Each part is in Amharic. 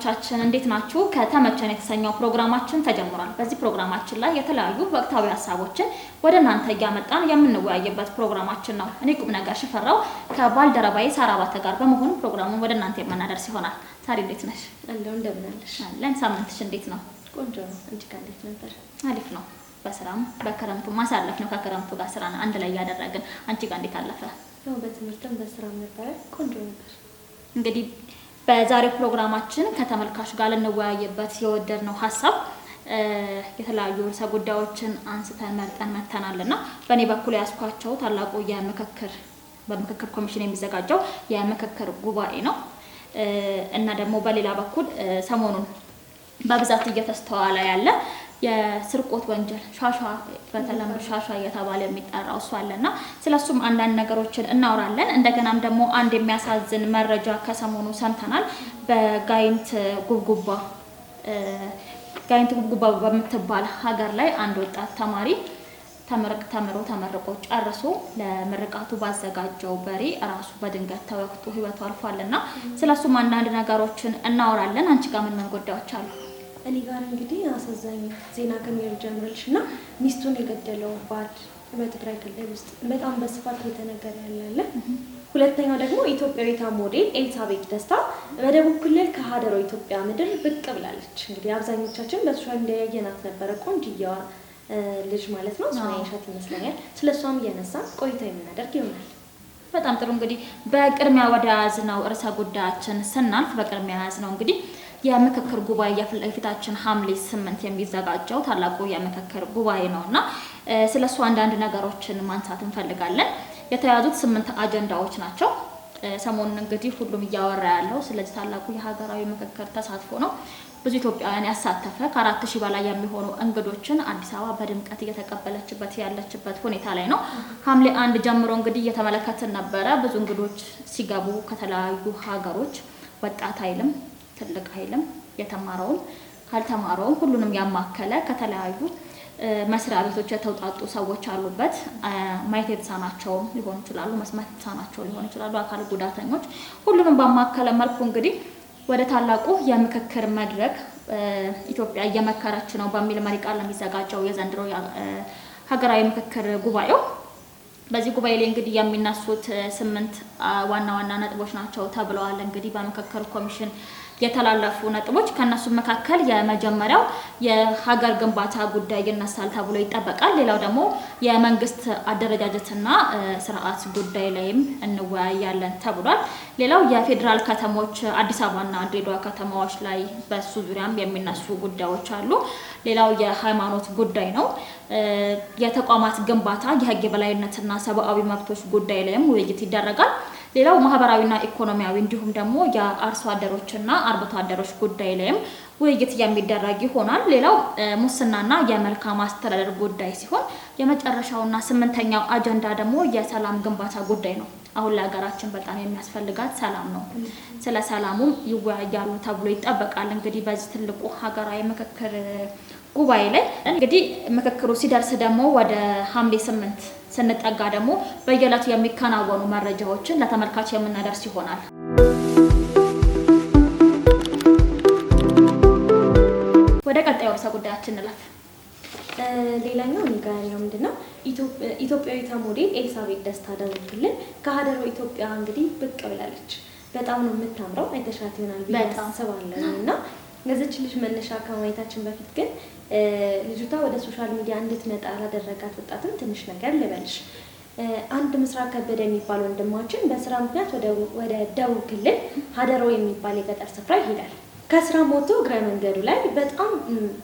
ተመልካቾቻችን እንዴት ናችሁ? ከተመቸን የተሰኘው ፕሮግራማችን ተጀምሯል። በዚህ ፕሮግራማችን ላይ የተለያዩ ወቅታዊ ሀሳቦችን ወደ እናንተ እያመጣን የምንወያይበት ፕሮግራማችን ነው። እኔ ቁም ነገር ሽፈራው ከባልደረባዬ ሳራባተ ጋር በመሆን ፕሮግራሙን ወደ እናንተ የምናደርስ ይሆናል። ሳሪ እንዴት ነሽ? አለሁ። እንደምን አለሽ? አለን። ሳምንትሽ እንዴት ነው? ቆንጆ ነው። እንጂ እንዴት ነበር? አሪፍ ነው። በስራም በክረምቱ ማሳለፍ ነው። ከክረምቱ ጋር ስራን አንድ ላይ ያደረግን። አንቺ ጋር እንዴት አለፈ? ያው በትምህርትም በስራም ነበር። ቆንጆ ነበር። እንግዲህ በዛሬው ፕሮግራማችን ከተመልካች ጋር ልንወያይበት የወደድነው ሀሳብ የተለያዩ ርዕሰ ጉዳዮችን አንስተን መርጠን መተናልና በእኔ በኩል ያስኳቸው ታላቁ በምክክር ኮሚሽን የሚዘጋጀው የምክክር ጉባኤ ነው እና ደግሞ በሌላ በኩል ሰሞኑን በብዛት እየተስተዋለ ያለ የስርቆት ወንጀል ሻሻ በተለምዶ ሻሻ እየተባለ የሚጠራው እሱ አለና ስለሱም አንዳንድ ነገሮችን እናወራለን። እንደገናም ደግሞ አንድ የሚያሳዝን መረጃ ከሰሞኑ ሰምተናል። በጋይንት ጉብጉባ በምትባል ሀገር ላይ አንድ ወጣት ተማሪ ተመርቆ ጨርሶ ለምርቃቱ ባዘጋጀው በሬ ራሱ በድንገት ተወግቶ ህይወቱ አልፏልና ስለሱም አንዳንድ ነገሮችን እናወራለን። አንቺ ጋር ምን ጉዳዮች አሉ? እኔ ጋር እንግዲህ አሳዛኝ ዜና ከሚል ጀምረልሽና ሚስቱን የገደለው ባል በትግራይ ክልል ውስጥ በጣም በስፋት እየተነገረ ያለ። ሁለተኛው ደግሞ ኢትዮጵያዊቷ ሞዴል ኤልሳቤጥ ደስታ በደቡብ ክልል ከሀደሮ ኢትዮጵያ ምድር ብቅ ብላለች። እንግዲህ አብዛኞቻችን በሶሻል ሚዲያ ያየናት ነበረ። ቆንጅየዋ ልጅ ማለት ነው። እሷን አይሻት ይመስለኛል። ስለሷም እያነሳን ቆይታ የምናደርግ ይሆናል። በጣም ጥሩ። እንግዲህ በቅድሚያ ወደ ያዝነው ርዕሰ ጉዳያችን ስናልፍ በቅድሚያ ያዝነው እንግዲህ የምክክር ጉባኤ የፊታችን ሐምሌ 8 የሚዘጋጀው ታላቁ የምክክር ጉባኤ ነውና ስለሱ አንዳንድ ነገሮችን ማንሳት እንፈልጋለን። የተያዙት 8 አጀንዳዎች ናቸው። ሰሞኑን እንግዲህ ሁሉም እያወራ ያለው ስለዚህ ታላቁ የሀገራዊ ምክክር ተሳትፎ ነው። ብዙ ኢትዮጵያውያን ያሳተፈ ከ4000 በላይ የሚሆኑ እንግዶችን አዲስ አበባ በድምቀት እየተቀበለችበት ያለችበት ሁኔታ ላይ ነው። ሐምሌ 1 ጀምሮ እንግዲህ እየተመለከትን ነበረ። ብዙ እንግዶች ሲገቡ ከተለያዩ ሀገሮች ወጣት አይልም ትልቅ ኃይልም የተማረውም ካልተማረውም ሁሉንም ያማከለ ከተለያዩ መስሪያ ቤቶች የተውጣጡ ሰዎች አሉበት። ማየት የተሳናቸው ሊሆኑ ይችላሉ፣ መስማት የተሳናቸው ሊሆኑ ይችላሉ፣ አካል ጉዳተኞች ሁሉንም ባማከለ መልኩ እንግዲህ ወደ ታላቁ የምክክር መድረክ ኢትዮጵያ እየመከረች ነው በሚል መሪ ቃል የሚዘጋጀው የዘንድሮ ሀገራዊ ምክክር ጉባኤው። በዚህ ጉባኤ ላይ እንግዲህ የሚነሱት 8 ዋና ነጥቦች ናቸው ተብለዋል። እንግዲህ በምክክር ኮሚሽን የተላለፉ ነጥቦች ከነሱ መካከል የመጀመሪያው የሀገር ግንባታ ጉዳይ ይነሳል ተብሎ ይጠበቃል። ሌላው ደግሞ የመንግስት አደረጃጀትና ስርዓት ጉዳይ ላይም እንወያያለን ተብሏል። ሌላው የፌዴራል ከተሞች አዲስ አበባና ድሬዳዋ ከተማዎች ላይ በሱ ዙሪያም የሚነሱ ጉዳዮች አሉ። ሌላው የሃይማኖት ጉዳይ ነው። የተቋማት ግንባታ፣ የህግ የበላይነትና ሰብአዊ መብቶች ጉዳይ ላይም ውይይት ይደረጋል። ሌላው ማህበራዊና ኢኮኖሚያዊ እንዲሁም ደግሞ የአርሶ አደሮችና አርብቶ አደሮች ጉዳይ ላይም ውይይት የሚደረግ ይሆናል። ሌላው ሙስናና የመልካም አስተዳደር ጉዳይ ሲሆን የመጨረሻውና 8ኛው አጀንዳ ደግሞ የሰላም ግንባታ ጉዳይ ነው። አሁን ለሀገራችን በጣም የሚያስፈልጋት ሰላም ነው። ስለ ሰላሙም ይወያያሉ ተብሎ ይጠበቃል። እንግዲህ በዚህ ትልቁ ሀገራዊ ምክክር ጉባኤ ላይ እንግዲህ ምክክሩ ሲደርስ ደግሞ ወደ ሐምሌ 8 ስንጠጋ ደግሞ በየዕለቱ የሚከናወኑ መረጃዎችን ለተመልካች የምናደርስ ይሆናል። ወደ ቀጣዩ ርዕሰ ጉዳያችን እንለፍ። ሌላኛው እኔ ጋር ያለው ምንድነው ኢትዮጵያዊቷ ሞዴል ኤልሳቤጥ ደስታ ደቡብ ክልል ከሀደሮ ኢትዮጵያ እንግዲህ ብቅ ብላለች። በጣም ነው የምታምረው። አይተሻት ይሆናል ብዬ አስባለሁ እና ለዚች ልጅ መነሻ ከማየታችን በፊት ግን ልጅቷ ወደ ሶሻል ሚዲያ እንድትመጣ ያላደረጋት ወጣትም ትንሽ ነገር ልበልሽ። አንድ ምስራቅ ከበደ የሚባል ወንድማችን በስራ ምክንያት ወደ ደቡብ ክልል ሀደሮ የሚባል የገጠር ስፍራ ይሄዳል። ከስራ ሞቶ እግረ መንገዱ ላይ በጣም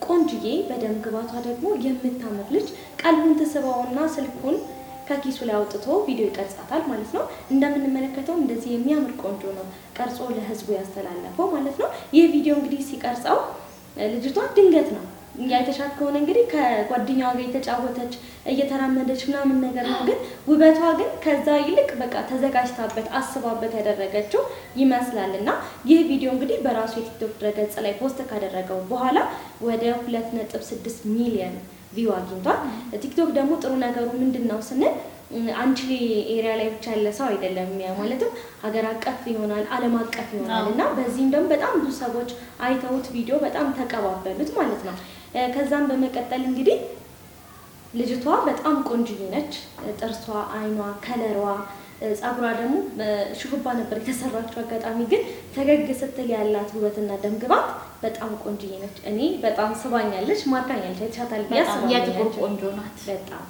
ቆንጅዬ በደም ግባቷ ደግሞ የምታምር ልጅ ቀልቡን ትስበውና ስልኩን ከኪሱ ላይ አውጥቶ ቪዲዮ ይቀርጻታል ማለት ነው። እንደምንመለከተው እንደዚህ የሚያምር ቆንጆ ነው ቀርጾ ለህዝቡ ያስተላለፈው ማለት ነው። ይህ ቪዲዮ እንግዲህ ሲቀርጸው ልጅቷ ድንገት ነው ያይተሻት ከሆነ እንግዲህ ከጓደኛዋ ጋር የተጫወተች እየተራመደች ምናምን ነገር ነው። ግን ውበቷ ግን ከዛ ይልቅ በቃ ተዘጋጅታበት አስባበት ያደረገችው ይመስላልና ይህ ቪዲዮ እንግዲህ በራሱ የቲክቶክ ድረገጽ ላይ ፖስት ካደረገው በኋላ ወደ 2.6 ሚሊዮን ቪው አግኝቷል። ቲክቶክ ደግሞ ጥሩ ነገሩ ምንድነው ስንል አንቺ ኤሪያ ላይ ብቻ ያለ ሰው አይደለም ማለትም ሀገር አቀፍ ይሆናል ዓለም አቀፍ ይሆናል እና በዚህም ደግሞ በጣም ብዙ ሰዎች አይተውት ቪዲዮ በጣም ተቀባበሉት ማለት ነው። ከዛም በመቀጠል እንግዲህ ልጅቷ በጣም ቆንጆ ነች። ጥርሷ፣ አይኗ፣ ከለሯ፣ ጸጉሯ ደግሞ ሹሩባ ነበር የተሰራችው። አጋጣሚ ግን ፈገግ ስትል ያላት ውበትና ደምግባት በጣም ቆንጆ ነች። እኔ በጣም ስባኛለች፣ ማርካኛለች። አይተሻታል ብዬ አስባለሁ። የጥቁር ቆንጆ ናት በጣም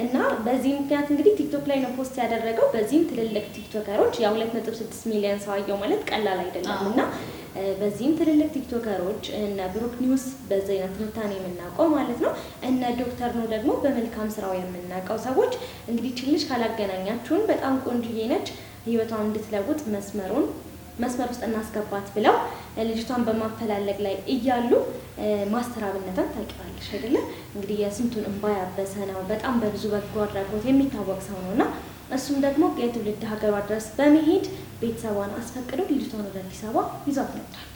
እና በዚህ ምክንያት እንግዲህ ቲክቶክ ላይ ነው ፖስት ያደረገው። በዚህም ትልልቅ ቲክቶከሮች ያው 2.6 ሚሊዮን ሰው አየው ማለት ቀላል አይደለም እና በዚህም ትልልቅ ቲክቶከሮች እነ ብሩክ ኒውስ በዜና ትንታኔ የምናውቀው ማለት ነው፣ እነ ዶክተር ነው ደግሞ በመልካም ስራው የምናውቀው ሰዎች እንግዲህ ችልሽ ካላገናኛችሁን በጣም ቆንጆዬ ነች፣ ህይወቷን እንድትለውጥ መስመር ውስጥ እናስገባት ብለው ልጅቷን በማፈላለግ ላይ እያሉ ማስተር አብነትን ታውቂዋለሽ አይደለ? እንግዲህ የስንቱን እንባ ያበሰ ነው። በጣም በብዙ በጎ አድራጎት የሚታወቅ ሰው ነውና እሱም ደግሞ የትውልድ ሀገሯ ድረስ በመሄድ ቤተሰቧን አስፈቅዶ ልጅቷን ወደ አዲስ አበባ ይዟት መጥቷል።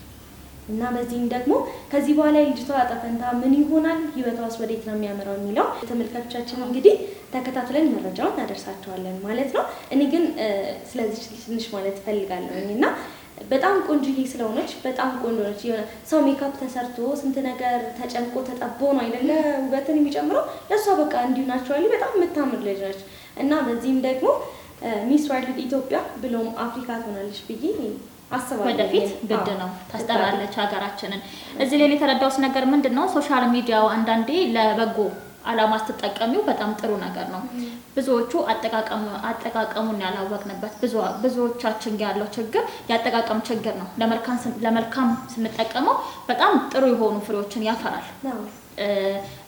እና በዚህም ደግሞ ከዚህ በኋላ ልጅቷ ዕጣ ፈንታ ምን ይሆናል፣ ህይወቷስ ወዴት ነው የሚያመራው የሚለው ተመልካቾቻችን እንግዲህ ተከታትለን መረጃውን እናደርሳቸዋለን ማለት ነው። እኔ ግን ስለዚህ ትንሽ ማለት እፈልጋለሁኝ እና በጣም ቆንጆዬ ስለሆነች በጣም ቆንጆ ነች። የሆነ ሰው ሜካፕ ተሰርቶ ስንት ነገር ተጨንቆ ተጠቦ ነው አይደለ ውበትን የሚጨምረው። ለሷ በቃ እንዲሁ ናቹራሊ በጣም የምታምር ልጅ ነች እና በዚህም ደግሞ ሚስ ወርልድ ኢትዮጵያ ብሎም አፍሪካ ትሆናለች ብዬ አስባለሁ። ወደፊት ግድ ነው ታስጠራለች ሀገራችንን። እዚህ ላይ የተረዳሁት ነገር ምንድነው ሶሻል ሚዲያው አንዳንዴ ለበጎ አላማ ስትጠቀሚው በጣም ጥሩ ነገር ነው። ብዙዎቹ አጠቃቀሙን ያላወቅንበት ብዙዎቻችን ያለው ችግር ያጠቃቀም ችግር ነው። ለመልካም ስንጠቀመው በጣም ጥሩ የሆኑ ፍሬዎችን ያፈራል።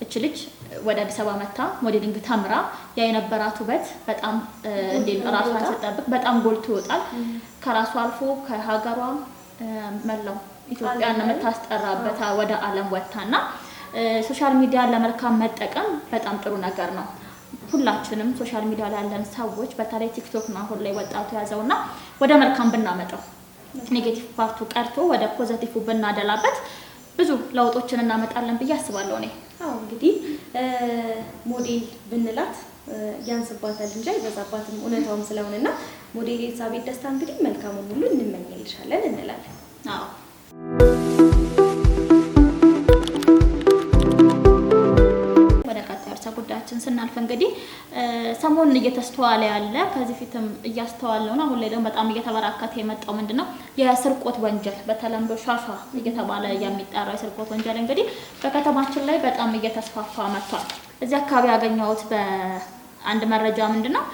እች ልጅ ወደ አዲስ አበባ መታ ሞዴሊንግ ተምራ የነበራት ውበት በጣም ራሷን ስትጠብቅ በጣም ጎልቶ ይወጣል። ከራሷ አልፎ ከሀገሯ መላው ኢትዮጵያን የምታስጠራበት ወደ ዓለም ወጥታና ሶሻል ሚዲያ ለመልካም መጠቀም በጣም ጥሩ ነገር ነው። ሁላችንም ሶሻል ሚዲያ ላይ ያለን ሰዎች በተለይ ቲክቶክ ነው አሁን ላይ ወጣቱ ያዘውና ወደ መልካም ብናመጣው ኔጌቲቭ ፓርቱ ቀርቶ ወደ ፖዚቲቭ ብናደላበት ብዙ ለውጦችን እናመጣለን ብዬ አስባለሁ። እኔ እንግዲህ ሞዴል ብንላት ያንስባታል እንጂ አይበዛባትም እውነታውም ስለሆነና ሞዴል ኤልሳቤጥ ደስታ እንግዲህ መልካሙን ሁሉ እንመኝልሻለን እንላለን። ጉዳያችን ስናልፍ እንግዲህ ሰሞኑን እየተስተዋለ ያለ ከዚህ ፊትም እያስተዋለው ነው፣ አሁን ላይ ደግሞ በጣም እየተበራከተ የመጣው ምንድነው የስርቆት ወንጀል በተለምዶ ሻሻ እየተባለ የሚጠራው የስርቆት ወንጀል እንግዲህ በከተማችን ላይ በጣም እየተስፋፋ መጥቷል። እዚህ አካባቢ ያገኘሁት በአንድ መረጃ ምንድነው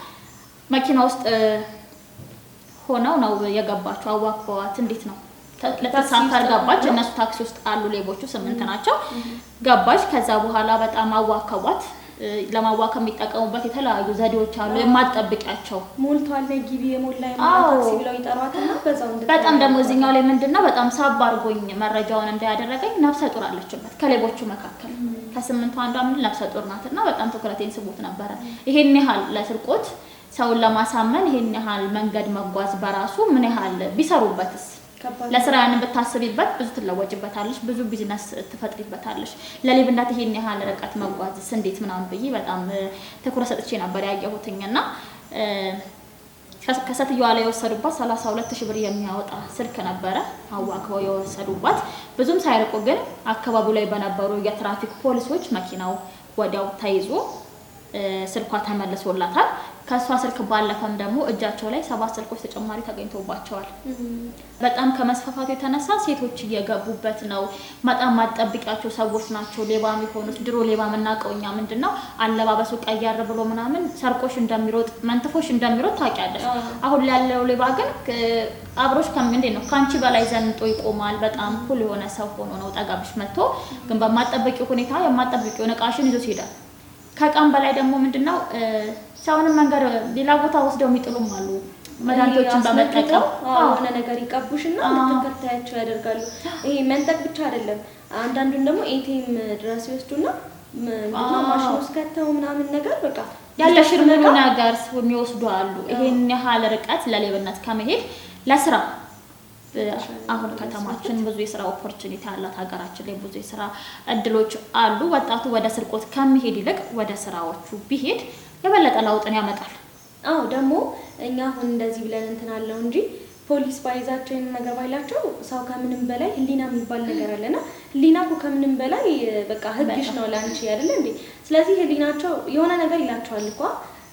መኪና ውስጥ ሆነው ነው የገባቸው፣ አዋክበዋት እንዴት ነው ለተሳፋር ገባች። እነሱ ታክሲ ውስጥ አሉ ሌቦቹ 8 ናቸው። ገባች። ከዛ በኋላ በጣም አዋከቧት። ለማዋከብ የሚጠቀሙበት የተለያዩ ዘዴዎች አሉ የማትጠብቂያቸው። ሞልቷል ግቢ የሞላ ታክሲ ብለው ይጠሯትና በዛው በጣም ደግሞ እዚህኛው ላይ ምንድነው በጣም ሳብ አድርጎኝ መረጃውን እንዳያደረገኝ ነፍሰ ጡር አለችበት ከሌቦቹ መካከል ከ8 አንዷ ምን ነፍሰ ጡር ናትና በጣም ትኩረቴን ስቦት ነበረ። ይሄን ያህል ለስርቆት ሰውን ለማሳመን ይሄን ያህል መንገድ መጓዝ በራሱ ምን ያህል ቢሰሩበትስ ለስራ ያንን ብታስቢበት ብዙ ትለወጭበታለሽ፣ ብዙ ቢዝነስ ትፈጥሪበታለሽ። ለሌብነት ይሄን ያህል ርቀት መጓዝስ እንዴት ምናምን ብዬ በጣም ትኩረት ሰጥቼ ነበር ያየሁትኝና ከሰትየዋ ላይ የወሰዱባት 32000 ብር የሚያወጣ ስልክ ነበረ አዋክበው የወሰዱባት። ብዙም ሳይርቁ ግን አካባቢው ላይ በነበሩ የትራፊክ ፖሊሶች መኪናው ወዲያው ተይዞ ስልኳ ተመልሶላታል። ከሷ ስልክ ባለፈም ደግሞ እጃቸው ላይ 7 ስልኮች ተጨማሪ ተገኝተውባቸዋል። በጣም ከመስፋፋቱ የተነሳ ሴቶች እየገቡበት ነው። በጣም ማጠብቂያቸው ሰዎች ናቸው ሌባ የሚሆኑት። ድሮ ሌባ የምናውቀውኛ ምንድነው አለባበሱ ቀያር ብሎ ምናምን ሰርቆሽ እንደሚሮጥ መንትፎሽ እንደሚሮጥ ታውቂያለሽ። አሁን ላይ ያለው ሌባ ግን አብሮሽ እንዴት ነው ካንቺ በላይ ዘንጦ ይቆማል። በጣም ኩል የሆነ ሰው ሆኖ ነው ጠጋብሽ መጥቶ ግን በማጠበቂው ሁኔታ የማጠበቂው ዕቃሽን ይዞ ይሄዳል። ከቃም በላይ ደግሞ ምንድነው ሰውን መንገድ ሌላ ቦታ ወስደው የሚጥሉም አሉ። መድኃኒቶችን በመጠቀም የሆነ ነገር ይቀቡሽና እንድትከታያቸው ያደርጋሉ። ይሄ መንጠቅ ብቻ አይደለም፣ አንዳንዱን ደግሞ ኤቲኤም ድረስ ይወስዱና ማሽን ውስጥ ከተው ምናምን ነገር በቃ ያለሽን ሙሉ ነገር የሚወስዱ አሉ። ይሄን ያህል ርቀት ለሌብነት ከመሄድ ለስራ አሁን ከተማችን ብዙ የስራ ኦፖርቹኒቲ አላት። ሀገራችን ላይ ብዙ የስራ እድሎች አሉ። ወጣቱ ወደ ስርቆት ከመሄድ ይልቅ ወደ ስራዎቹ ቢሄድ የበለጠ ለውጥን ያመጣል። አዎ ደግሞ እኛ አሁን እንደዚህ ብለን እንትን አለው እንጂ ፖሊስ ባይዛቸው ይሄን ነገር ባይላቸው ሰው ከምንም በላይ ህሊና የሚባል ነገር አለና ህሊና እኮ ከምንም በላይ በቃ ህግሽ ነው ላንቺ አይደል እንዴ? ስለዚህ ህሊናቸው የሆነ ነገር ይላቸዋል እኮ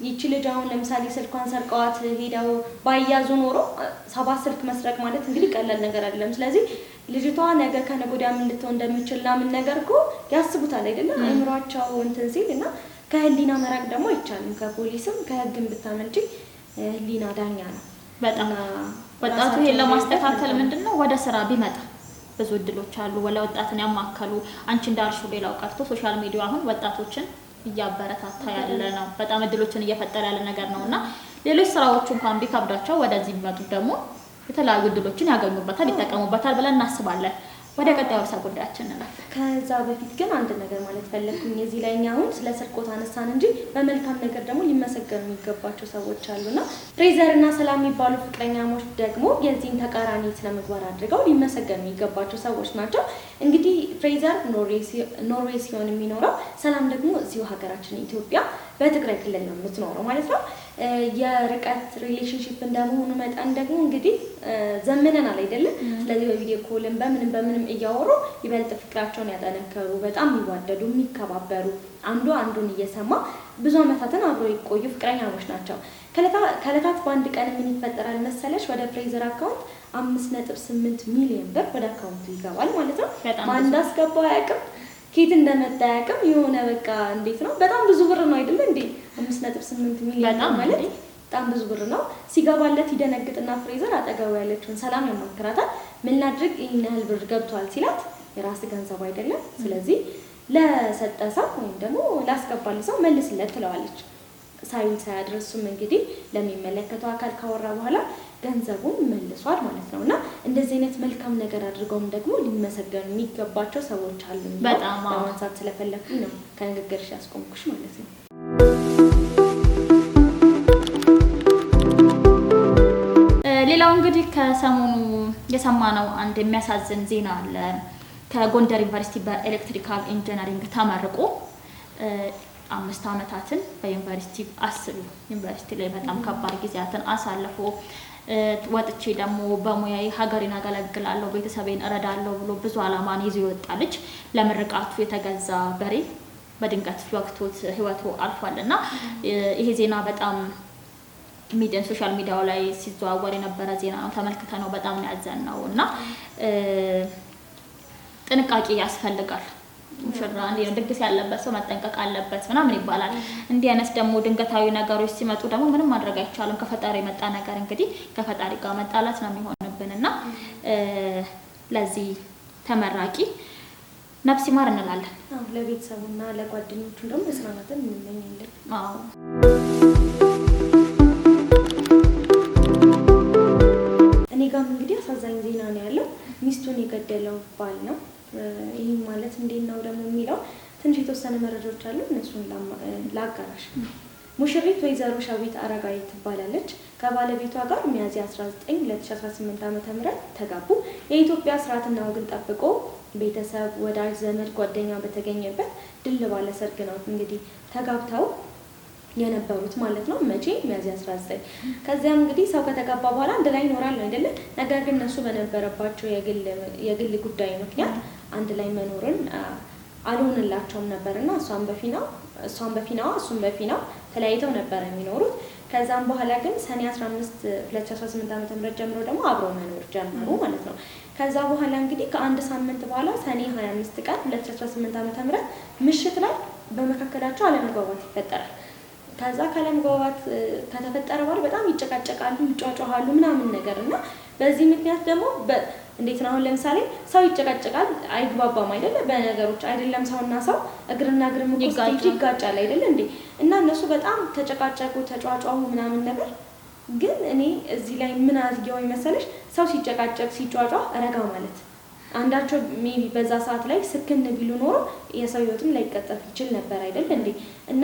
ይቺ ልጅ አሁን ለምሳሌ ስልኳን ሰርቀዋት ሄዳው ባያዙ ኖሮ 7 ስልክ መስረቅ ማለት እንግዲህ ቀላል ነገር አይደለም። ስለዚህ ልጅቷ ነገ ከነገ ወዲያ ምን ልትሆን እንደምትችልና ምን ነገር እኮ ያስቡታል አይደለም አይምሯቸው እንትን ሲል እና ከህሊና መራቅ ደግሞ አይቻልም። ከፖሊስም ከህግም ብታመልጪ ህሊና ዳኛ ነው። በጣም ወጣቱ ይሄን ለማስተካከል ምንድነው ወደ ስራ ቢመጣ ብዙ እድሎች አሉ። ወላ ወጣትን ያማከሉ አንቺ እንዳልሽው ሌላው ቀርቶ ሶሻል ሚዲያው አሁን ወጣቶችን እያበረታታ ያለ ነው። በጣም እድሎችን እየፈጠረ ያለ ነገር ነውና ሌሎች ስራዎች እንኳን ቢከብዳቸው ወደዚህ ቢመጡ ደግሞ የተለያዩ እድሎችን ያገኙበታል፣ ይጠቀሙበታል ብለን እናስባለን። ወደ ቀጣዩ ርዕሰ ጉዳያችን እንለፍ። ከዛ በፊት ግን አንድ ነገር ማለት ፈለኩኝ። እዚህ ላይ አሁን ስለ ስርቆት አነሳን እንጂ በመልካም ነገር ደግሞ ሊመሰገኑ የሚገባቸው ሰዎች አሉና ፍሬዘር እና ሰላም የሚባሉ ፍቅረኛሞች ደግሞ የዚህን ተቃራኒ ስነ ምግባር አድርገው ሊመሰገኑ የሚገባቸው ሰዎች ናቸው። እንግዲህ ፍሬዘር ኖርዌይ ሲሆን የሚኖረው፣ ሰላም ደግሞ እዚሁ ሀገራችን ኢትዮጵያ በትግራይ ክልል ነው የምትኖረው ማለት ነው። የርቀት ሪሌሽንሺፕ እንደመሆኑ መጠን ደግሞ እንግዲህ ዘመነናል አይደለም። ስለዚህ በቪዲዮ ኮልም በምንም እያወሩ ይበልጥ ፍቅራቸውን ያጠነከሩ በጣም የሚዋደዱ የሚከባበሩ አንዱ አንዱን እየሰማ ብዙ ዓመታትን አብረው የቆዩ ፍቅረኛሞች ናቸው። ከዕለታት በአንድ ቀን ምን ይፈጠራል መሰለሽ? ወደ ፍሬዘር አካውንት 5.8 ሚሊዮን ብር ወደ አካውንቱ ይገባል ማለት ነው። ማን እንዳስገባው አያውቅም፣ ኬት እንደመጣ አያውቅም። የሆነ በቃ እንዴት ነው በጣም ብዙ ብር ነው አይደል እንዴ? 5.8 ሚሊዮን ማለት በጣም ብዙ ብር ነው። ሲገባለት ይደነግጥና ፍሬዘር አጠገቡ ያለችውን ሰላም ያማክራታል። ምን ላድርግ ይሄን ያህል ብር ገብቷል ሲላት የራስ ገንዘብ አይደለም፣ ስለዚህ ለሰጠ ሰው ወይም ደግሞ ላስገባል ሰው መልስለት ትለዋለች። ሳይል ሳያድርሱም እንግዲህ ለሚመለከተው አካል ካወራ በኋላ ገንዘቡን መልሷል ማለት ነው። እና እንደዚህ አይነት መልካም ነገር አድርገውም ደግሞ ሊመሰገኑ የሚገባቸው ሰዎች አሉ። በጣም ለማንሳት ስለፈለኩኝ ነው ከንግግርሽ ያስቆምኩሽ ማለት ነው። ሌላው እንግዲህ ከሰሞኑ የሰማነው አንድ የሚያሳዝን ዜና አለ። ከጎንደር ዩኒቨርሲቲ በኤሌክትሪካል ኢንጂነሪንግ ተመርቆ 5 ዓመታትን በዩኒቨርሲቲ አስቡ ዩኒቨርሲቲ ላይ በጣም ከባድ ጊዜያትን አሳልፎ ወጥቼ ደግሞ በሙያዬ ሀገሬን አገለግላለሁ ቤተሰቤን እረዳለሁ ብሎ ብዙ አላማን ይዞ የወጣ ልጅ ለምርቃቱ የተገዛ በሬ በድንገት ወቅቶት ህይወቱ አልፏልና ይሄ ዜና በጣም ሶሻል ሚዲያው ላይ ሲዘዋወር የነበረ ዜና ነው። ተመልክተነው በጣም ያዘንነው እና ጥንቃቄ ያስፈልጋል። ሙሽራ እንዴ ነው ድግስ ያለበት ሰው መጠንቀቅ አለበት ምናምን ይባላል። እንዲህ አይነት ደግሞ ድንገታዊ ነገሮች ሲመጡ ደግሞ ምንም ማድረግ አይቻልም። ከፈጣሪ የመጣ ነገር እንግዲህ ከፈጣሪ ጋር መጣላት ነው የሚሆንብንና ለዚህ ተመራቂ ነፍስ ይማር እንላለን። አዎ ለቤተሰቡና ለጓደኞቹ ደግሞ መጽናናትን እንመኛለን። አዎ እኔ ጋርም እንግዲህ አሳዛኝ ዜና ነው ያለው። ሚስቱን የገደለው ባል ነው። ይህ ማለት እንዴት ነው ደግሞ የሚለው ትንሽ የተወሰነ መረጃዎች አሉ። እነሱን ላጋራሽ። ሙሽሪት ወይዘሮ ሸዊት አረጋይ ትባላለች። ከባለቤቷ ጋር ሚያዝያ 19 2018 ዓ.ም ተጋቡ። የኢትዮጵያ ስርዓትና ወግን ጠብቆ ቤተሰብ፣ ወዳጅ ዘመድ፣ ጓደኛ በተገኘበት ድል ባለ ሰርግ ነው እንግዲህ ተጋብተው የነበሩት ማለት ነው። መቼ? ሚያዝያ 19። ከዚያም እንግዲህ ሰው ከተጋባ በኋላ አንድ ላይ ይኖራል አይደለ? ነገር ግን እነሱ በነበረባቸው የግል ጉዳይ ምክንያት አንድ ላይ መኖርን አልሆንላቸውም ነበርና እሷም በፊናዋ እሱም በፊናው ተለያይተው ነበር የሚኖሩት። ከዛም በኋላ ግን ሰኔ 15 2018 ዓ.ም ጀምሮ ደግሞ አብረው መኖር ጀመሩ ማለት ነው። ከዛ በኋላ እንግዲህ ከአንድ ሳምንት በኋላ ሰኔ 25 ቀን 2018 ዓ.ም ምሽት ላይ በመካከላቸው አለመግባባት ይፈጠራል። ከዛ ካለመግባባት ከተፈጠረ በኋላ በጣም ይጨቃጨቃሉ፣ ይጫጫሃሉ ምናምን ነገር እና በዚህ ምክንያት ደግሞ እንዴት ነው አሁን ለምሳሌ ሰው ይጨቃጨቃል አይግባባም አይደለ? በነገሮች አይደለም ሰውና ሰው እግርና እግር ይጋጫል አይደለ እንዴ? እና እነሱ በጣም ተጨቃጨቁ፣ ተጫጫሁ ምናምን ነገር። ግን እኔ እዚህ ላይ ምን አድርጌው መሰለሽ ሰው ሲጨቃጨቅ ሲጫጫ ረጋ ማለት አንዳቸው ሜቢ በዛ ሰዓት ላይ ስክን ቢሉ ኖሮ የሰው ህይወትም ላይቀጠፍ ይችል ነበር አይደል እንዴ? እና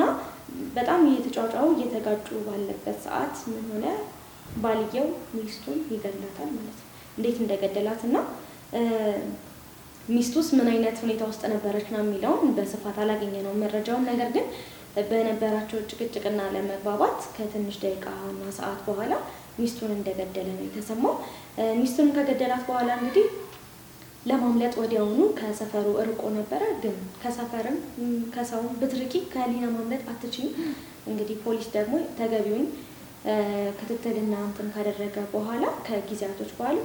በጣም እየተጫጫሁ እየተጋጩ ባለበት ሰዓት ምን ሆነ? ባልየው ሚስቱን ይገድላታል ማለት ነው። እንዴት እንደገደላት እና ሚስቱስ ምን አይነት ሁኔታ ውስጥ ነበረች ነው የሚለውን በስፋት አላገኘነውም መረጃውን። ነገር ግን በነበራቸው ጭቅጭቅና ለመግባባት ከትንሽ ደቂቃና ሰዓት በኋላ ሚስቱን እንደገደለ ነው የተሰማው። ሚስቱን ከገደላት በኋላ እንግዲህ ለማምለጥ ወዲያውኑ ከሰፈሩ እርቆ ነበረ። ግን ከሰፈርም ከሰውም ብትርቂ ከህሊና ማምለጥ አትችይም። እንግዲህ ፖሊስ ደግሞ ተገቢውን ክትትልና እንትን ካደረገ በኋላ ከጊዜያቶች በኋላ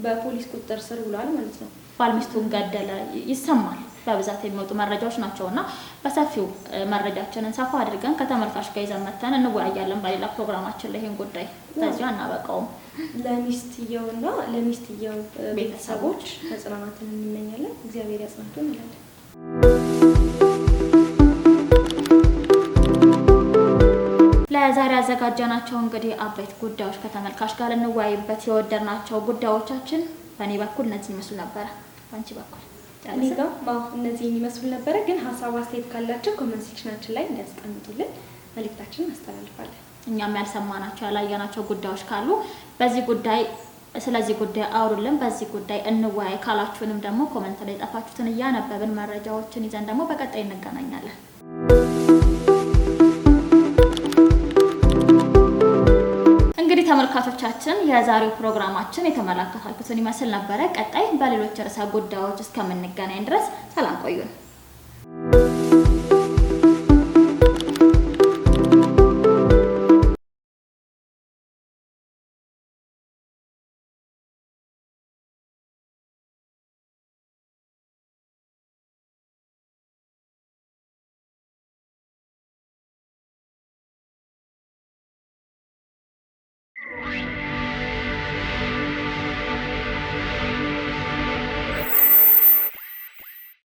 በፖሊስ ቁጥጥር ስር ውሏል ማለት ነው። ባል ሚስቱን ገደለ ይሰማል በብዛት የሚወጡ መረጃዎች ናቸውና በሰፊው መረጃችንን ሰፋ አድርገን ከተመልካች ጋር ይዘን መተን እንወያያለን በሌላ ፕሮግራማችን ላይ። ይሄን ጉዳይ በዚሁ አናበቃውም። ለሚስትየውና ለሚስትየው ቤተሰቦች መጽናናትን እንመኛለን። እግዚአብሔር ያጽናችሁ እንላለን። ለዛሬ ያዘጋጀናቸው እንግዲህ አበይት ጉዳዮች ከተመልካች ጋር እንወያይበት የወደድናቸው ጉዳዮቻችን በእኔ በኩል እነዚህ ይመስሉ ነበረ። በአንቺ በኩል እነዚህ ይመስሉ ነበረ። ግን ሀሳብ አስተያየት ካላቸው ኮሜንት ሴክሽናችን ላይ እንዲያስቀምጡልን መልእክታችንን እናስተላልፋለን። እኛም ያልሰማናቸው ያላየናቸው ጉዳዮች ካሉ በዚህ ጉዳይ ስለዚህ ጉዳይ አውሩልን፣ በዚህ ጉዳይ እንወያይ ካላችሁንም ደግሞ ኮሜንት ላይ የጠፋችሁትን እያነበብን መረጃዎችን ይዘን ደግሞ በቀጣይ እንገናኛለን። እንግዲህ ተመልካቾቻችን የዛሬው ፕሮግራማችን የተመለከታችሁትን ይመስል ነበረ። ቀጣይ በሌሎች ርዕሰ ጉዳዮች እስከምንገናኝ ድረስ ሰላም ቆዩን።